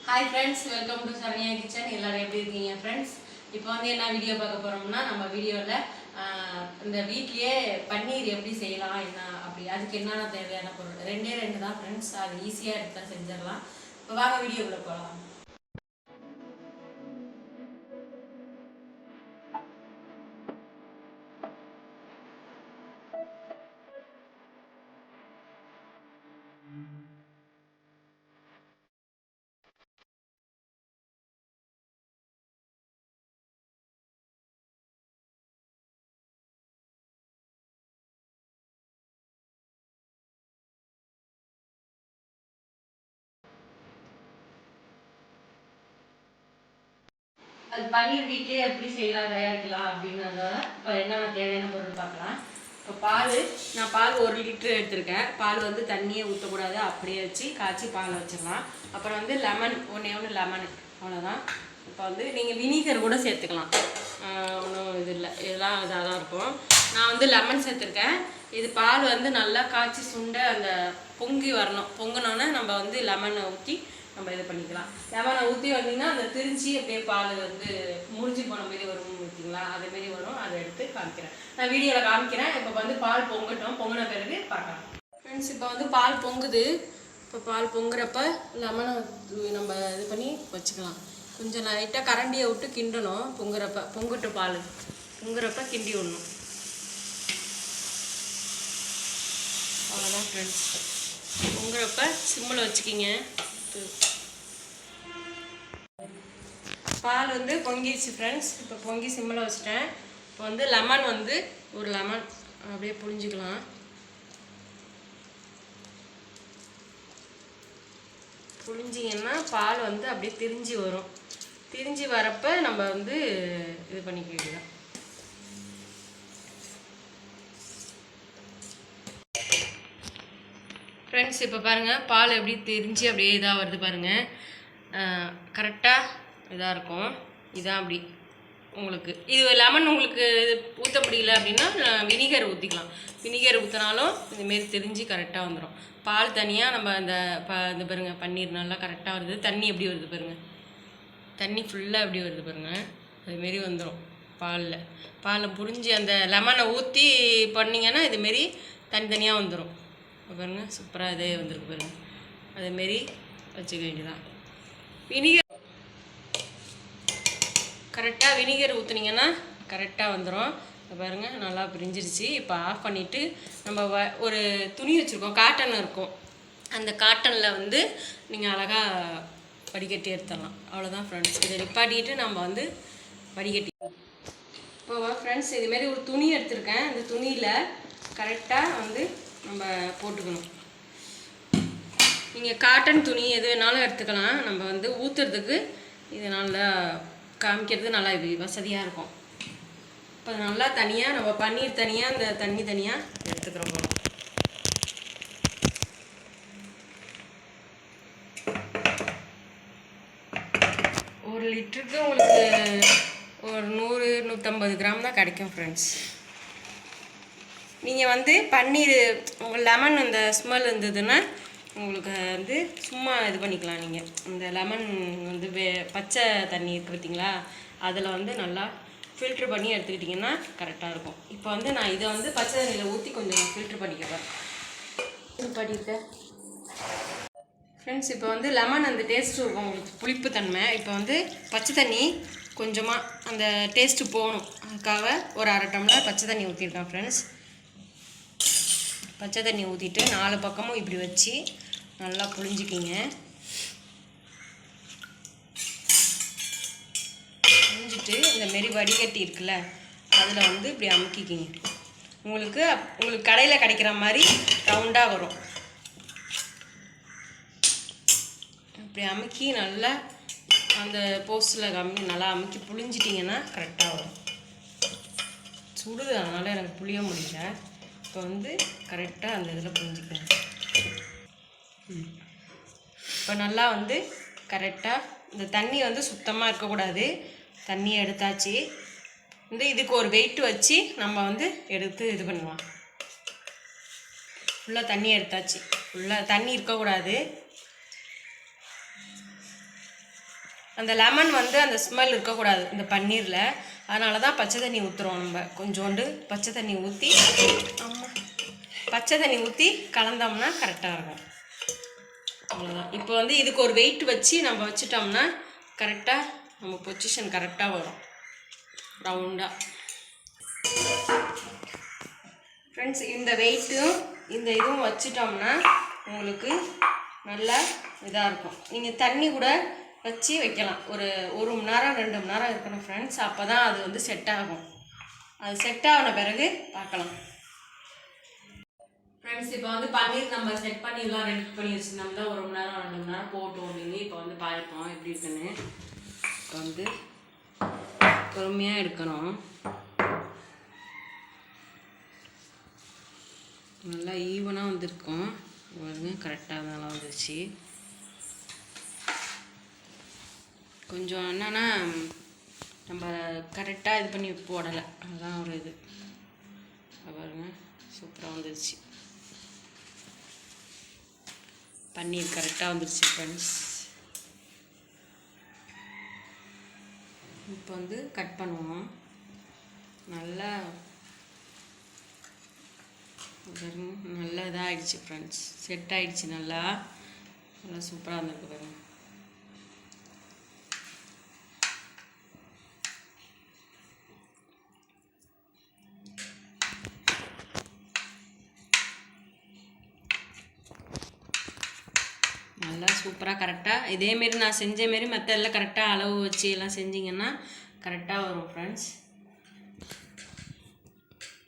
Hi friends, welcome to Saranya kitchen. எல்லாரும் எப்படி இருக்கீங்க ஃப்ரெண்ட்ஸ்? இப்போ வந்து என்ன வீடியோ பார்க்க போகிறோம்னா, நம்ம வீடியோவில் இந்த வீட்லேயே பன்னீர் எப்படி செய்யலாம் என்ன அப்படி அதுக்கு என்னென்ன தேவையான பொருள் ரெண்டு தான் ஃப்ரெண்ட்ஸ். அது ஈஸியாக எடுத்தால் செஞ்சிடலாம். இப்போ வாங்க வீடியோக்குள்ளே போகலாம். அது பன்னீர் வீட்லேயே எப்படி செய்யலாம் தயாரிக்கலாம் அப்படின்றத இப்போ என்னென்ன தேவையான பொருள் பார்க்கலாம். இப்போ நான் பால் 1 லிட்டர் எடுத்திருக்கேன். பால் வந்து தண்ணியே ஊற்றக்கூடாது, அப்படியே வச்சு காய்ச்சி பால் வச்சிடலாம். அப்புறம் வந்து லெமன், ஒன்று லெமன், அவ்வளோதான். இப்போ வந்து நீங்கள் வினிகர் கூட சேர்த்துக்கலாம், ஒன்றும் இது இல்லை, இதெல்லாம் இதாக தான் இருக்கும். நான் வந்து லெமன் சேர்த்துருக்கேன். இது பால் வந்து நல்லா காய்ச்சி சுண்ட அந்த பொங்கி வரணும். பொங்கினோன்னே நம்ம வந்து லெமனை ஊற்றி நம்ம இது பண்ணிக்கலாம். லெமனை ஊற்றி வந்தீங்கன்னா அந்த திரிஞ்சி அப்படியே பால் வந்து முடிஞ்சு போன மாரி வரும் ஊற்றிங்களா, அதேமாரி வரும். அதை எடுத்து காமிக்கிறேன், நான் வீடியோவில் காமிக்கிறேன். இப்போ வந்து பால் பொங்கட்டும், பொங்கின பிறகு பார்க்கலாம் ஃப்ரெண்ட்ஸ். இப்போ வந்து பால் பொங்குது. இப்போ பால் பொங்குறப்ப லெமனை நம்ம இது பண்ணி வச்சுக்கலாம். கொஞ்சம் லைட்டாக கரண்டியை விட்டு கிண்டணும். பொங்கட்டு பால் பொங்குறப்ப கிண்டி விடணும். அவ்வளோதான் ஃப்ரெண்ட்ஸ். பொங்குறப்ப சிம்மில் வச்சுக்கிங்க. பால் வந்து பொங்கிடுச்சு ஃப்ரெண்ட்ஸ். இப்போ பொங்கி சிம்மில் வச்சுட்டேன். இப்போ வந்து லெமன் வந்து ஒரு லெமன் அப்படியே புழிஞ்சிக்கலாம். புழிஞ்சிங்கன்னா பால் வந்து அப்படியே திரிஞ்சு வரும். திரிஞ்சு வரப்போ நம்ம வந்து இது பண்ணிக்கலாம். ஃப்ரெண்ட்ஸ், இப்போ பாருங்கள் பால் எப்படி திரிஞ்சு அப்படியே இதாக வருது பாருங்கள். கரெக்டாக இதாக இருக்கும். இதான் அப்படி உங்களுக்கு இது லெமன் உங்களுக்கு ஊற்ற முடியல அப்படின்னா வினிகர் ஊற்றிக்கலாம். வினிகர் ஊற்றினாலும் இதுமாரி திரிஞ்சு கரெக்டாக வந்துடும். பால் தனியாக நம்ம இந்த பாருங்கள் பன்னீர் நல்லா கரெக்டாக வருது. தண்ணி எப்படி வருது பாருங்கள், தண்ணி ஃபுல்லாக எப்படி வருது பாருங்கள். அதுமாரி வந்துடும். பாலை புரிஞ்சு அந்த லெமனை ஊற்றி பண்ணிங்கன்னா இதுமாரி தனித்தனியாக வந்துடும். பாருங்கள் சூப்பராக இதே வந்துருக்கு பாருங்கள். அதேமாரி வச்சுக்க வேண்டியதான். வினிகர் கரெக்டாக வினிகர் ஊற்றுனீங்கன்னா கரெக்டாக வந்துடும். பாருங்கள் நல்லா பிரிஞ்சிருச்சு. இப்போ ஆஃப் பண்ணிவிட்டு நம்ம ஒரு துணி வச்சுருக்கோம், காட்டன் இருக்கும். அந்த காட்டனில் வந்து நீங்கள் அழகாக வடிகட்டி எடுத்துடலாம். அவ்வளோதான் ஃப்ரெண்ட்ஸ். இதை நிப்பாட்டிட்டு நம்ம வந்து வடிகட்டி. இப்போ ஃப்ரெண்ட்ஸ் இதுமாரி ஒரு துணி எடுத்திருக்கேன். அந்த துணியில் கரெக்டாக வந்து நம்ம போட்டுக்கணும். நீங்கள் காட்டன் துணி எது வேணாலும் எடுத்துக்கலாம். நம்ம வந்து ஊற்றுறதுக்கு இது நல்லா காமிக்கிறது நல்லா இது வசதியாக இருக்கும். இப்போ நல்லா தனியாக நம்ம பன்னீர் தனியாக அந்த தண்ணி தனியாக எடுத்துக்கிறோம். 1 லிட்டருக்கு உங்களுக்கு ஒரு 100-150 கிராம் தான் கிடைக்கும் ஃப்ரெண்ட்ஸ். நீங்கள் வந்து பன்னீர் உங்கள் லெமன் அந்த ஸ்மெல் இருந்ததுன்னா உங்களுக்கு வந்து சும்மா இது பண்ணிக்கலாம். நீங்கள் இந்த லெமன் வந்து பச்சை தண்ணி இருக்குது பார்த்தீங்களா, அதில் வந்து நல்லா ஃபில்ட்ரு பண்ணி எடுத்துக்கிட்டிங்கன்னா கரெக்டாக இருக்கும். இப்போ வந்து நான் இதை வந்து பச்சை தண்ணியில் ஊற்றி கொஞ்சம் ஃபில்ட்ரு பண்ணிக்கிறேன். ஃப்ரெண்ட்ஸ், இப்போ வந்து லெமன் அந்த டேஸ்ட்டு இருக்கும் உங்களுக்கு, புளிப்பு தன்மை. இப்போ வந்து பச்சை தண்ணி கொஞ்சமாக அந்த டேஸ்ட்டு போகணும், அதுக்காக ஒரு 1/2 டம்ளர் பச்சை தண்ணி ஊற்றிருக்கேன் ஃப்ரெண்ட்ஸ். பச்சை தண்ணி ஊற்றிட்டு 4 பக்கமும் இப்படி வச்சு நல்லா புழிஞ்சிக்கிங்க. புழிஞ்சிட்டு இந்தமாரி வடிகட்டி இருக்குல்ல, அதில் வந்து இப்படி அமுக்கிக்கிங்க. உங்களுக்கு கடையில் கிடைக்கிற மாதிரி ரவுண்டாக வரும். இப்படி அமுக்கி நல்லா அந்த போஸ்டில் நல்லா அமுக்கி புழிஞ்சிட்டிங்கன்னா கரெக்டாக வரும். சுடுது, அதனால் எனக்கு புளிய முடியல. இப்போ வந்து கரெக்டாக அந்த இதில் புரிஞ்சுக்கிறேன். இப்போ நல்லா வந்து கரெக்டாக இந்த தண்ணி வந்து சுத்தமாக இருக்கக்கூடாது. தண்ணியை எடுத்தாச்சு. இதுக்கு ஒரு வெயிட் வச்சு நம்ம வந்து எடுத்து இது பண்ணுவோம். ஃபுல்லாக தண்ணி எடுத்தாச்சு. ஃபுல்லாக தண்ணி இருக்கக்கூடாது. அந்த லெமன் வந்து அந்த ஸ்மெல் இருக்கக்கூடாது இந்த பன்னீரில். அதனால தான் பச்சை தண்ணி ஊற்றுறோம். நம்ம கொஞ்சோண்டு பச்சை தண்ணி ஊற்றி கலந்தோம்னா கரெக்டாக இருக்கும். அவ்வளோதான். இப்போ வந்து இதுக்கு ஒரு வெயிட் வச்சு நம்ம வச்சிட்டோம்னா கரெக்டாக நம்ம பொசிஷன் கரெக்டாக வரும் ரவுண்டாக. ஃப்ரெண்ட்ஸ், இந்த வெயிட்டும் இந்த இதுவும் வச்சிட்டோம்னா உங்களுக்கு நல்லா இதாக இருக்கும். நீங்கள் தண்ணி கூட வச்சு வைக்கலாம். ஒரு மணி நேரம் 2 மணி நேரம் இருக்கணும் ஃப்ரெண்ட்ஸ். அப்போ தான் அது வந்து செட் ஆகும். அது செட் ஆகின பிறகு பார்க்கலாம். ஃப்ரெண்ட்ஸ், இப்போ வந்து பன்னீர் நம்ம செட் பண்ணிடலாம், ரெடி பண்ணி வச்சுருந்தோம்னா 1 மணி நேரம் 2 மணி நேரம் போட்டோம். நீங்கள் இப்போ வந்து பார்ப்போம் எப்படி இருக்குன்னு. இப்போ வந்து பொறுமையாக எடுக்கணும். நல்லா ஈவனாக வந்திருக்கும் பாருங்க. கரெக்டாக நல்லா வந்துருச்சு. கொஞ்சம் என்னன்னா நம்ம கரெக்டாக இது பண்ணி போடலை, அதுதான் ஒரு இது. பாருங்க சூப்பராக வந்துருச்சு. பன்னீர் கரெக்டாக வந்துருச்சு ஃப்ரெண்ட்ஸ். இப்போ வந்து கட் பண்ணுவோம். நல்லா நல்லா இதாகிடுச்சு ஃப்ரெண்ட்ஸ். செட் ஆகிடுச்சு. நல்லா சூப்பராக இருந்திருக்கு பாருங்க. நல்லா சூப்பராக கரெக்டாக இதேமாரி நான் செஞ்ச மாரி மற்ற எல்லாம் கரெக்டாக அளவு வச்சு எல்லாம் செஞ்சிங்கன்னா கரெக்டாக வரும் ஃப்ரெண்ட்ஸ்.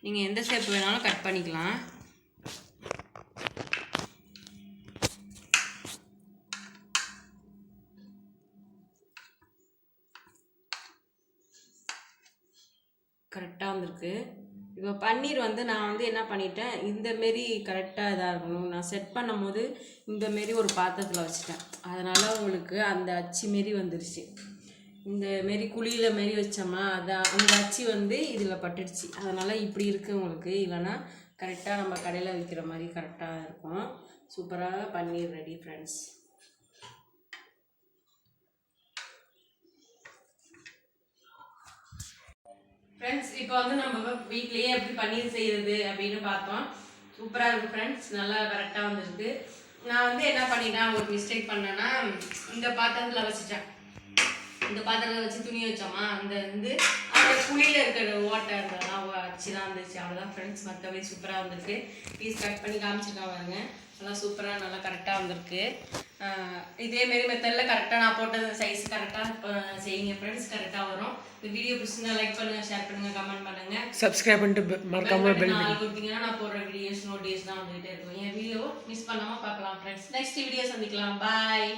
நீங்கள் எந்த ஷேப் வேணாலும் கட் பண்ணிக்கலாம். கரெக்டாக வந்திருக்கு. இப்போ பன்னீர் வந்து நான் வந்து என்ன பண்ணிட்டேன், இந்தமாரி கரெக்டாக இதாக இருக்கணும். நான் செட் பண்ணும் போது இந்தமாரி ஒரு பாத்திரத்தில் வச்சுட்டேன். அதனால் உங்களுக்கு அந்த அச்சு மாரி வந்துருச்சு. இந்தமாரி குழியில் மாரி வச்சோம்னா அதான் அந்த அச்சு வந்து இதில் பட்டுடுச்சு. அதனால் இப்படி இருக்குது உங்களுக்கு. இல்லைன்னா கரெக்டாக நம்ம கடையில் விற்கிற மாதிரி கரெக்டாக இருக்கும். சூப்பராக பன்னீர் ரெடி ஃப்ரெண்ட்ஸ். ஃப்ரெண்ட்ஸ், இப்போ வந்து நம்ம வீட்லேயே எப்படி பன்னீர் செய்கிறது அப்படின்னு பார்த்தோம். சூப்பராக இருக்குது ஃப்ரெண்ட்ஸ். நல்லா கரெக்டாக வந்துருக்கு. நான் வந்து என்ன பண்ணிட்டேன், ஒரு மிஸ்டேக் பண்ணேன்னா இந்த பாத்திரத்தில் வச்சுட்டேன். இந்த பாத்திரத்தில் வச்சு துணி வச்சோமா, அந்த வந்து அந்த குழியில் இருக்கிற ஓட்டை இருந்ததுலாம் வச்சு தான் வந்துச்சு. அவ்வளோதான் ஃப்ரெண்ட்ஸ். மற்றபடி சூப்பராக வந்திருக்கு. பீஸ் கட் பண்ணி காமிச்சிருக்கேன் பாருங்க. நல்லா சூப்பராக நல்லா கரெக்டாக வந்திருக்கு. இதேமாரி மெத்தடில் கரெக்டாக நான் போட்டது சைஸ் கரெக்டாக செய்யுங்க ஃப்ரெண்ட்ஸ். கரெக்டாக வரும். இந்த வீடியோ பிடிச்சிருந்தா லைக் பண்ணுங்கள், ஷேர் பண்ணுங்கள், கமெண்ட் பண்ணுங்கள், சப்ஸ்கிரைப் பண்ணிட்டு மறக்காம பெல் கொடுத்தீங்கன்னா நான் போடுற வீடியோஸ் நோட்டிஃபிகேஷன் தான் வந்துகிட்டே இருக்கும். என் வீடியோ மிஸ் பண்ணாமல் பார்க்கலாம் ஃப்ரெண்ட்ஸ். நெக்ஸ்ட் வீடியோ சந்திக்கலாம். பாய்.